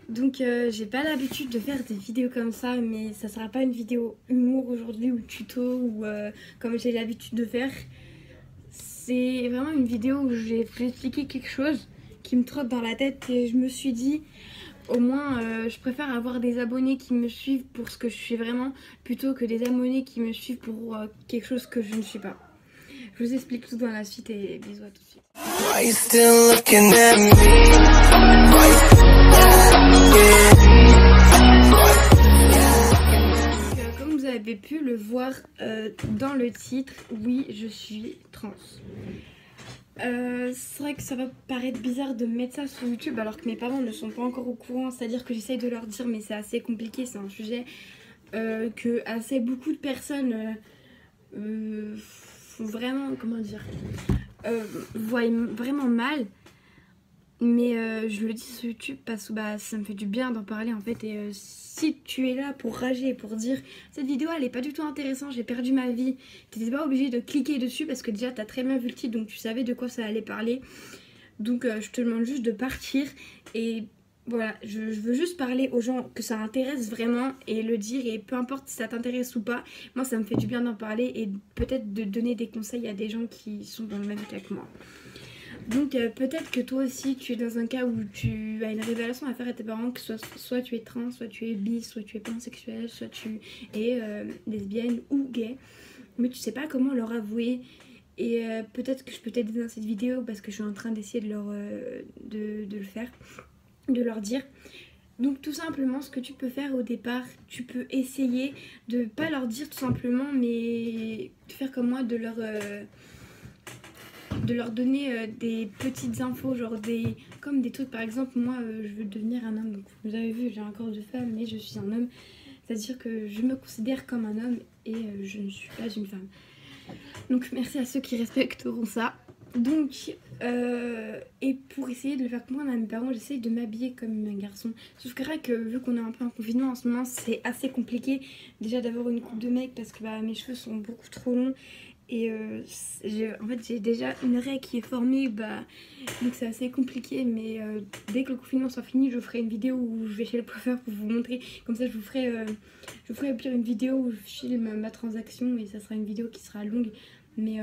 Donc j'ai pas l'habitude de faire des vidéos comme ça, mais ça sera pas une vidéo humour aujourd'hui ou tuto ou comme j'ai l'habitude de faire. C'est vraiment une vidéo où j'ai expliqué quelque chose qui me trotte dans la tête et je me suis dit au moins je préfère avoir des abonnés qui me suivent pour ce que je suis vraiment plutôt que des abonnés qui me suivent pour quelque chose que je ne suis pas. Je vous explique tout dans la suite et bisous à tout de suite. Comme vous avez pu le voir dans le titre, oui, je suis trans. C'est vrai que ça va paraître bizarre de mettre ça sur YouTube alors que mes parents ne sont pas encore au courant, c'est-à-dire que j'essaye de leur dire mais c'est assez compliqué, c'est un sujet que assez beaucoup de personnes vraiment, comment dire, voient vraiment mal. Mais je le dis sur YouTube parce que ça me fait du bien d'en parler en fait. Et si tu es là pour rager, pour dire cette vidéo elle est pas du tout intéressante, j'ai perdu ma vie, t'étais pas obligé de cliquer dessus parce que déjà t'as très bien vu le titre donc tu savais de quoi ça allait parler. Donc je te demande juste de partir et voilà, je veux juste parler aux gens que ça intéresse vraiment et le dire, et peu importe si ça t'intéresse ou pas, moi ça me fait du bien d'en parler et peut-être de donner des conseils à des gens qui sont dans le même cas que moi. Donc peut-être que toi aussi tu es dans un cas où tu as une révélation à faire à tes parents, que soit tu es trans, soit tu es bi, soit tu es pansexuel, soit tu es lesbienne ou gay, mais tu sais pas comment leur avouer. Et peut-être que je peux t'aider dans cette vidéo parce que je suis en train d'essayer de le faire, de leur dire. Donc tout simplement ce que tu peux faire au départ, tu peux essayer de pas leur dire tout simplement, mais de faire comme moi, de leur donner des petites infos, genre comme des trucs. Par exemple, moi je veux devenir un homme, donc vous avez vu j'ai un corps de femme mais je suis un homme, c'est à dire que je me considère comme un homme et je ne suis pas une femme. Donc merci à ceux qui respecteront ça. Donc et pour essayer de le faire comprendre à mes parents, j'essaye de m'habiller comme un garçon, sauf que vrai que vu qu'on est un peu en confinement en ce moment, c'est assez compliqué déjà d'avoir une coupe de mec parce que mes cheveux sont beaucoup trop longs. Et en fait j'ai déjà une raie qui est formée, donc c'est assez compliqué. Mais dès que le confinement soit fini, je ferai une vidéo où je vais chez le coiffeur pour vous montrer. Comme ça je vous ferai au pire une vidéo où je filme ma transaction et ça sera une vidéo qui sera longue. Mais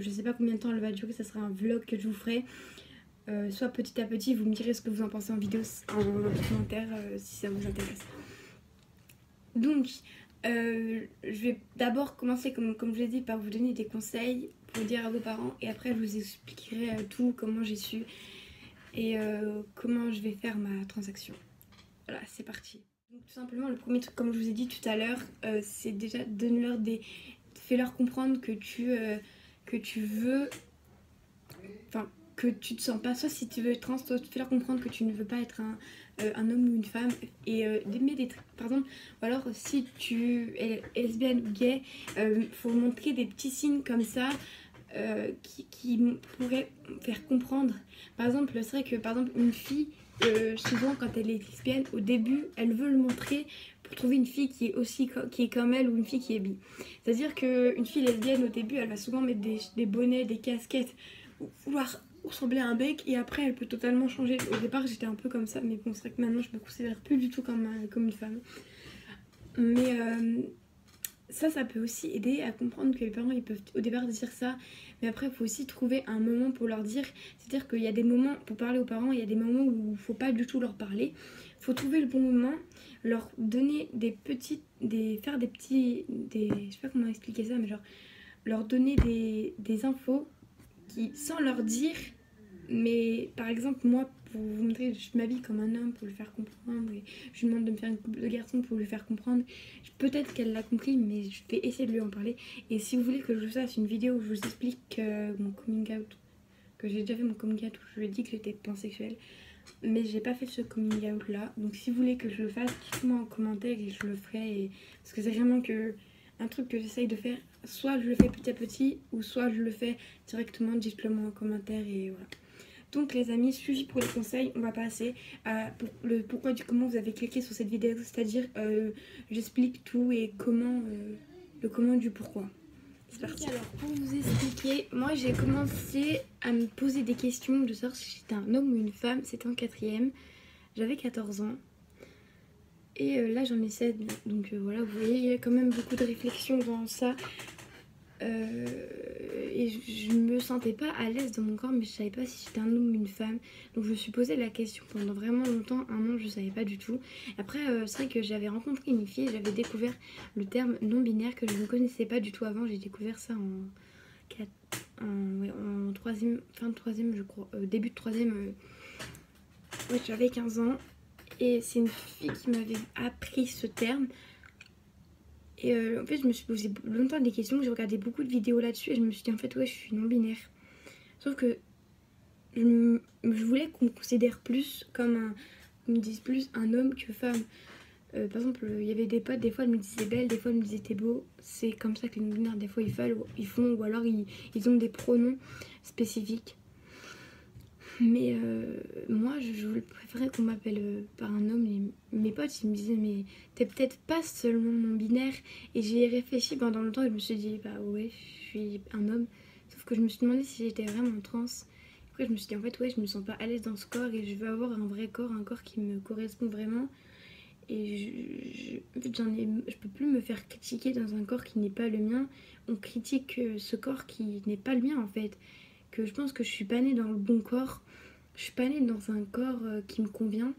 je sais pas combien de temps elle va durer, ça sera un vlog que je vous ferai. Soit petit à petit, vous me direz ce que vous en pensez en vidéo, en commentaire si ça vous intéresse. Donc je vais d'abord commencer comme je l'ai dit par vous donner des conseils pour dire à vos parents et après je vous expliquerai tout, comment j'ai su et comment je vais faire ma transaction. Voilà, c'est parti. Donc tout simplement le premier truc, comme je vous ai dit tout à l'heure, c'est déjà fais-leur comprendre que tu veux, enfin que tu te sens pas, soit si tu veux être trans, toi fais-leur comprendre que tu ne veux pas être un homme ou une femme et mets des trucs, par exemple, ou alors si tu es lesbienne ou gay, faut montrer des petits signes comme ça qui pourraient faire comprendre. Par exemple, c'est vrai que par exemple une fille, souvent quand elle est lesbienne, au début elle veut le montrer pour trouver une fille qui est comme elle ou une fille qui est bi. C'est à dire qu'une fille lesbienne au début elle va souvent mettre des bonnets, des casquettes, vouloir ressembler à un bec, et après elle peut totalement changer. Au départ j'étais un peu comme ça, mais bon c'est vrai que maintenant je me considère plus du tout comme une femme. Mais ça peut aussi aider à comprendre que les parents ils peuvent au départ dire ça, mais après il faut aussi trouver un moment pour leur dire. C'est à dire qu'il y a des moments pour parler aux parents, il y a des moments où il faut pas du tout leur parler. Il faut trouver le bon moment, leur donner je sais pas comment expliquer ça, mais genre leur donner des infos sans leur dire. Mais par exemple moi, pour vous montrer, je m'habille comme un homme pour lui faire comprendre, et je lui demande de me faire une coupe de garçon pour lui faire comprendre. Peut-être qu'elle l'a compris, mais je vais essayer de lui en parler. Et si vous voulez que je vous fasse une vidéo où je vous explique mon coming out, que j'ai déjà fait mon coming out où je lui ai dit que j'étais pansexuelle, mais j'ai pas fait ce coming out là. Donc si vous voulez que je le fasse, dites-moi en commentaire et je le ferai. Parce que c'est vraiment un truc que j'essaye de faire. Soit je le fais petit à petit, ou soit je le fais directement. Dites-le moi en commentaire et voilà. Donc les amis, suivi pour les conseils, on va passer à le pourquoi du comment vous avez cliqué sur cette vidéo, c'est-à-dire j'explique tout et le comment du pourquoi. C'est parti. Alors pour vous expliquer, moi j'ai commencé à me poser des questions de savoir si j'étais un homme ou une femme, c'était en 4ème, j'avais 14 ans. Et là j'en ai 7, donc voilà, vous voyez, il y a quand même beaucoup de réflexion dans ça. Et je me sentais pas à l'aise dans mon corps, mais je savais pas si j'étais un homme ou une femme. Donc je me suis posé la question pendant vraiment longtemps, un an, je savais pas du tout. Après, c'est vrai que j'avais rencontré une fille et j'avais découvert le terme non-binaire que je ne connaissais pas du tout avant. J'ai découvert ça en troisième, fin de troisième, je crois, début de troisième. Ouais, j'avais 15 ans. Et c'est une fille qui m'avait appris ce terme. Et en fait, je me suis posé longtemps des questions, j'ai regardé beaucoup de vidéos là-dessus et je me suis dit en fait, ouais, je suis non-binaire. Sauf que je voulais qu'on me considère plus comme un, qu'on me dise plus un homme que femme. Par exemple, il y avait des potes, des fois, elles me disaient belle, des fois, elles me disaient t'es beau. C'est comme ça que les non-binaires, des fois, ils font, ou alors ils ont des pronoms spécifiques. Mais moi, je préférais qu'on m'appelle par un homme. Et mes potes, ils me disaient, mais t'es peut-être pas seulement non-binaire. Et j'y ai réfléchi pendant longtemps et je me suis dit, bah ouais, je suis un homme. Sauf que je me suis demandé si j'étais vraiment trans. Après, je me suis dit, en fait, ouais, je me sens pas à l'aise dans ce corps et je veux avoir un vrai corps, un corps qui me correspond vraiment. Et en fait, je peux plus me faire critiquer dans un corps qui n'est pas le mien. On critique ce corps qui n'est pas le mien, en fait. Que je pense que je suis pas née dans le bon corps. Je suis pas née dans un corps qui me convient.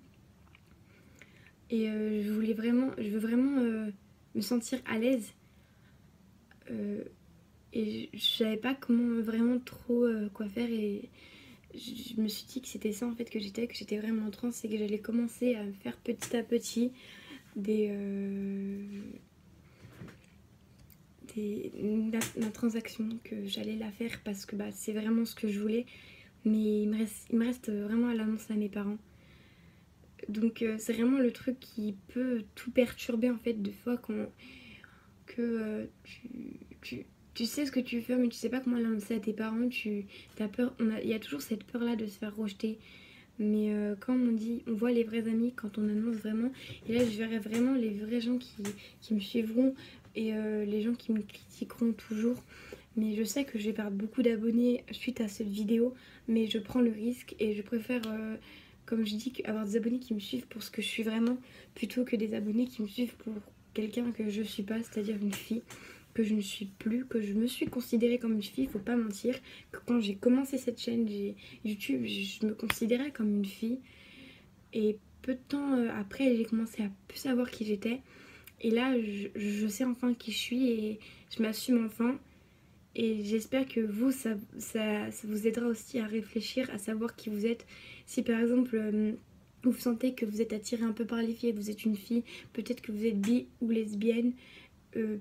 Et je veux vraiment me sentir à l'aise. Et je savais pas comment vraiment trop quoi faire. Et je me suis dit que c'était ça en fait que j'étais vraiment trans. Et que j'allais commencer à faire petit à petit ma transaction, que j'allais la faire parce que bah, c'est vraiment ce que je voulais. Mais il me reste vraiment à l'annoncer à mes parents. Donc c'est vraiment le truc qui peut tout perturber en fait de fois quand que tu sais ce que tu veux mais tu sais pas comment l'annoncer à tes parents, t'as peur, il y a toujours cette peur là de se faire rejeter. Mais quand on dit, on voit les vrais amis quand on annonce vraiment, et là je verrai vraiment les vrais gens qui me suivront et les gens qui me critiqueront toujours. Mais je sais que je vais perdre beaucoup d'abonnés suite à cette vidéo, mais je prends le risque et je préfère, comme je dis, avoir des abonnés qui me suivent pour ce que je suis vraiment, plutôt que des abonnés qui me suivent pour quelqu'un que je suis pas, c'est-à-dire une fille que je ne suis plus, que je me suis considérée comme une fille, faut pas mentir, que quand j'ai commencé cette chaîne YouTube, je me considérais comme une fille, et peu de temps après, j'ai commencé à plus savoir qui j'étais, et là, je sais enfin qui je suis, et je m'assume enfin, et j'espère que vous, ça vous aidera aussi à réfléchir, à savoir qui vous êtes. Si par exemple, vous sentez que vous êtes attiré un peu par les filles et que vous êtes une fille, peut-être que vous êtes bi ou lesbienne,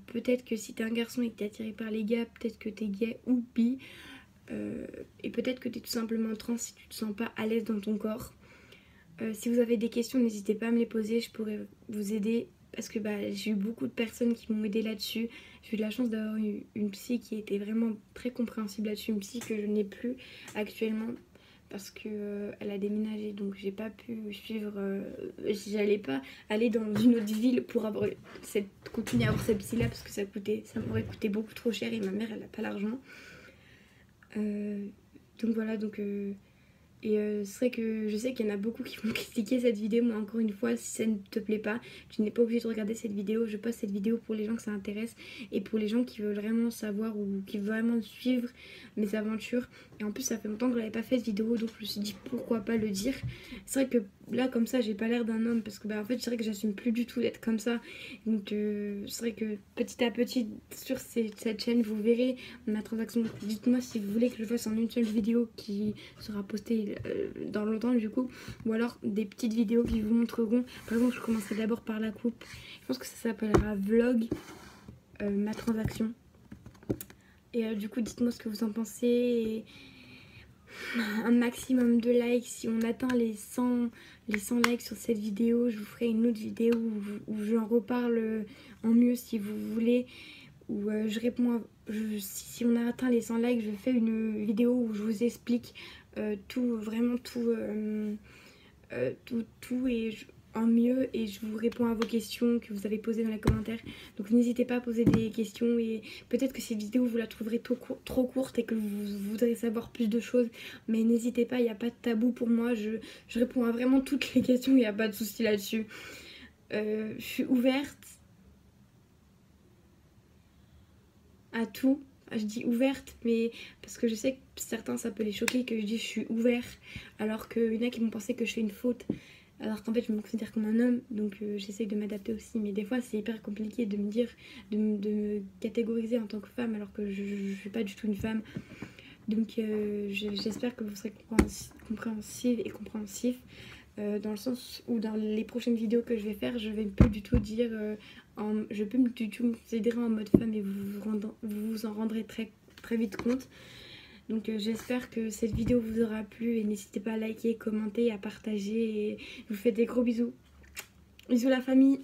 peut-être que si t'es un garçon et que t'es attiré par les gars, peut-être que t'es gay ou bi, et peut-être que t'es tout simplement trans si tu te sens pas à l'aise dans ton corps. Si vous avez des questions, n'hésitez pas à me les poser, je pourrais vous aider parce que bah, j'ai eu beaucoup de personnes qui m'ont aidé là-dessus. J'ai eu de la chance d'avoir une psy qui était vraiment très compréhensible là-dessus, une psy que je n'ai plus actuellement parce que elle a déménagé, donc j'ai pas pu suivre, j'allais pas aller dans une autre ville pour continuer à avoir cette psy là parce que ça m'aurait coûté beaucoup trop cher et ma mère elle a pas l'argent. Donc voilà, et c'est vrai que je sais qu'il y en a beaucoup qui vont critiquer cette vidéo, mais encore une fois, si ça ne te plaît pas, tu n'es pas obligé de regarder cette vidéo. Je poste cette vidéo pour les gens que ça intéresse et pour les gens qui veulent vraiment savoir ou qui veulent vraiment suivre mes aventures. Et en plus, ça fait longtemps que je n'avais pas fait de vidéo, donc je me suis dit pourquoi pas le dire. C'est vrai que là, comme ça, j'ai pas l'air d'un homme parce que bah, en fait, c'est vrai que j'assume plus du tout d'être comme ça. Donc c'est vrai que petit à petit, sur cette chaîne, vous verrez ma transaction. Dites-moi si vous voulez que je fasse en une seule vidéo qui sera postée dans longtemps du coup, ou alors des petites vidéos qui vous montreront. Par exemple, je commencerai d'abord par la coupe. Je pense que ça s'appellera vlog ma transaction. Et du coup, dites-moi ce que vous en pensez. Et un maximum de likes. Si on atteint les 100 likes sur cette vidéo, je vous ferai une autre vidéo où j'en reparle en mieux si vous voulez. Où je réponds si on a atteint les 100 likes, je fais une vidéo où je vous explique tout, vraiment tout et en mieux, et je vous réponds à vos questions que vous avez posées dans les commentaires. Donc n'hésitez pas à poser des questions, et peut-être que cette vidéo vous la trouverez trop courte et que vous voudrez savoir plus de choses, mais n'hésitez pas, il n'y a pas de tabou pour moi, je réponds à vraiment toutes les questions, il n'y a pas de souci là-dessus. Je suis ouverte à tout. Je dis ouverte, mais parce que je sais que certains ça peut les choquer que je dis je suis ouvert, alors qu'il y en a qui vont penser que je fais une faute, alors qu'en fait je me considère comme un homme, donc j'essaye de m'adapter aussi. Mais des fois c'est hyper compliqué de me dire, de me catégoriser en tant que femme, alors que je ne suis pas du tout une femme. Donc j'espère que vous serez compréhensive et compréhensif. Dans le sens où dans les prochaines vidéos que je vais faire, je vais plus du tout dire je peux du tout me considérer en mode femme et vous en rendrez très, très vite compte. Donc j'espère que cette vidéo vous aura plu et n'hésitez pas à liker, commenter, à partager et je vous fais des gros bisous. Bisous la famille.